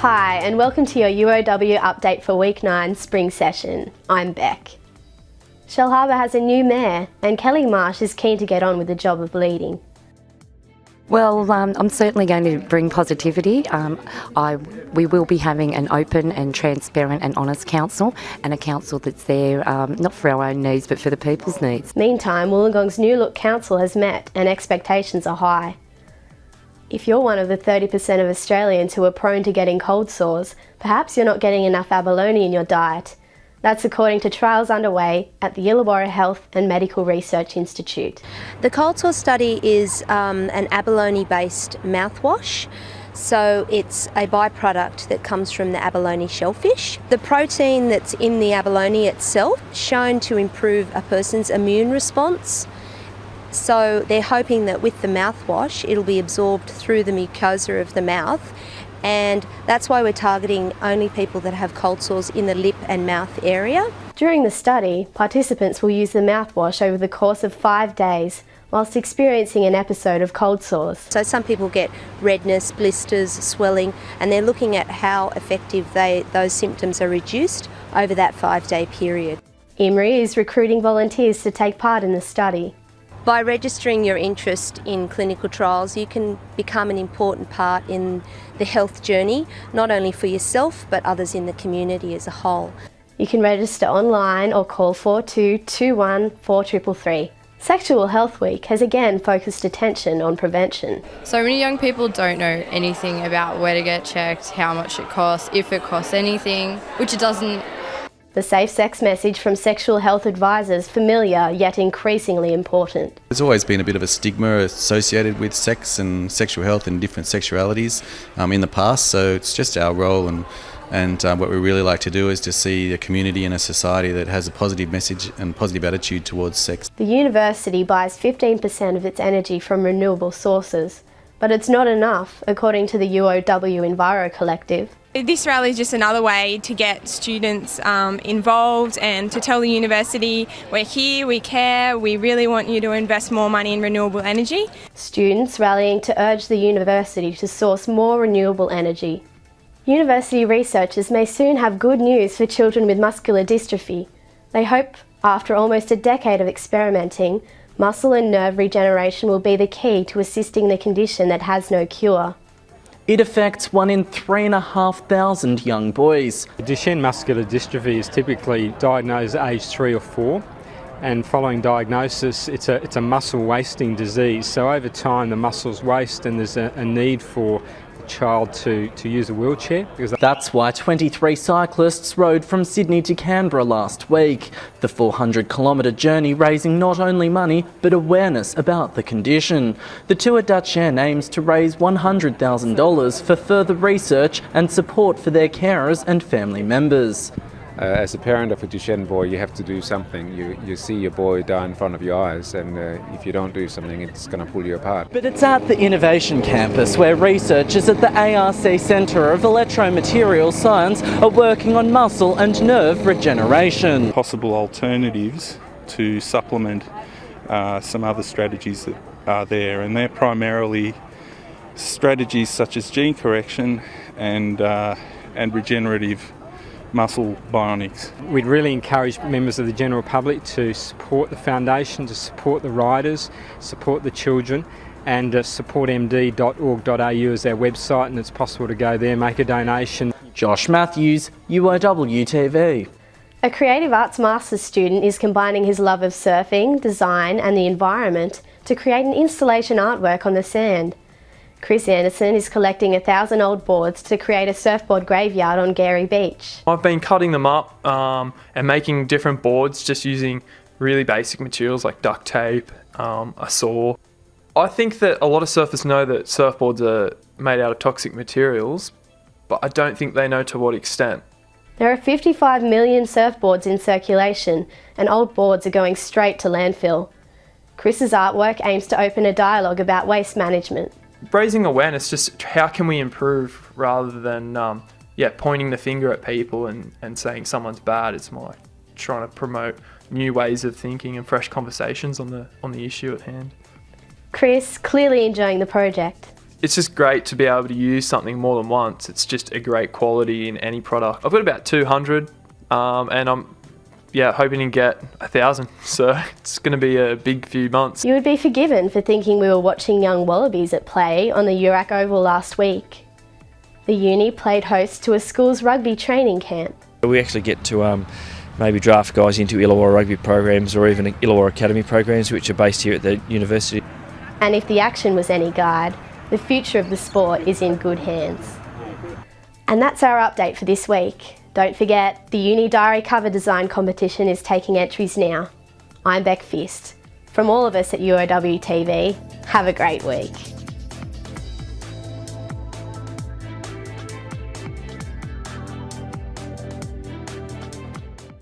Hi and welcome to your UOW update for week 9 spring session. I'm Bec. Shellharbour has a new mayor and Kelly Marsh is keen to get on with the job of leading. Well, I'm certainly going to bring positivity. We will be having an open and transparent and honest council, and a council that's there not for our own needs but for the people's needs. Meantime, Wollongong's new look council has met and expectations are high. If you're one of the 30% of Australians who are prone to getting cold sores, perhaps you're not getting enough abalone in your diet. That's according to trials underway at the Illawarra Health and Medical Research Institute. The cold sore study is an abalone-based mouthwash. So it's a byproduct that comes from the abalone shellfish. The protein that's in the abalone itself is shown to improve a person's immune response. So they're hoping that with the mouthwash it'll be absorbed through the mucosa of the mouth, and that's why we're targeting only people that have cold sores in the lip and mouth area. During the study, participants will use the mouthwash over the course of 5 days whilst experiencing an episode of cold sores. So some people get redness, blisters, swelling, and they're looking at how effective those symptoms are reduced over that 5-day period. IMRI is recruiting volunteers to take part in the study. By registering your interest in clinical trials, you can become an important part in the health journey, not only for yourself but others in the community as a whole. You can register online or call 4221 4333. Sexual Health Week has again focused attention on prevention. So many young people don't know anything about where to get checked, how much it costs, if it costs anything, which it doesn't. The safe sex message from sexual health advisors familiar yet increasingly important. There's always been a bit of a stigma associated with sex and sexual health and different sexualities in the past, so it's just our role and what we really like to do is to see a community and a society that has a positive message and positive attitude towards sex. The university buys 15% of its energy from renewable sources, but it's not enough, according to the UOW Enviro Collective. This rally is just another way to get students involved and to tell the university, we're here, we care, we really want you to invest more money in renewable energy. Students rallying to urge the university to source more renewable energy. University researchers may soon have good news for children with muscular dystrophy. They hope, after almost a decade of experimenting, muscle and nerve regeneration will be the key to assisting the condition that has no cure. It affects 1 in 3,500 young boys. Duchenne muscular dystrophy is typically diagnosed at age 3 or 4, and following diagnosis it's a muscle wasting disease. So over time the muscles waste and there's a need for the child to use a wheelchair. That's why 23 cyclists rode from Sydney to Canberra last week. The 400-kilometre journey raising not only money but awareness about the condition. The Tour Duchenne aims to raise $100,000 for further research and support for their carers and family members. As a parent of a Duchenne boy, you have to do something. You see your boy die in front of your eyes, and if you don't do something, it's going to pull you apart. But it's at the Innovation Campus where researchers at the ARC Centre of Electromaterials Science are working on muscle and nerve regeneration. Possible alternatives to supplement some other strategies that are there, and they're primarily strategies such as gene correction and regenerative muscle bionics. We'd really encourage members of the general public to support the foundation, to support the riders, support the children, and supportmd.org.au is our website, and it's possible to go there, make a donation. Josh Matthews, UOWTV. A creative arts master's student is combining his love of surfing, design and the environment to create an installation artwork on the sand. Chris Anderson is collecting 1,000 old boards to create a surfboard graveyard on Gary Beach. I've been cutting them up and making different boards just using really basic materials like duct tape, a saw. I think that a lot of surfers know that surfboards are made out of toxic materials, but I don't think they know to what extent. There are 55 million surfboards in circulation and old boards are going straight to landfill. Chris's artwork aims to open a dialogue about waste management. Raising awareness, just how can we improve rather than pointing the finger at people and saying someone's bad. It's more like trying to promote new ways of thinking and fresh conversations on the issue at hand. Chris, clearly enjoying the project. It's just great to be able to use something more than once. It's just a great quality in any product. I've got about 200 and I'm hoping to get 1,000, so it's going to be a big few months. You would be forgiven for thinking we were watching young wallabies at play on the UOW Oval last week. The uni played host to a school's rugby training camp. We actually get to maybe draft guys into Illawarra rugby programs or even Illawarra Academy programs, which are based here at the university. And if the action was any guide, the future of the sport is in good hands. And that's our update for this week. Don't forget, the Uni Diary cover design competition is taking entries now. I'm Bec Fist. From all of us at UOWTV, have a great week.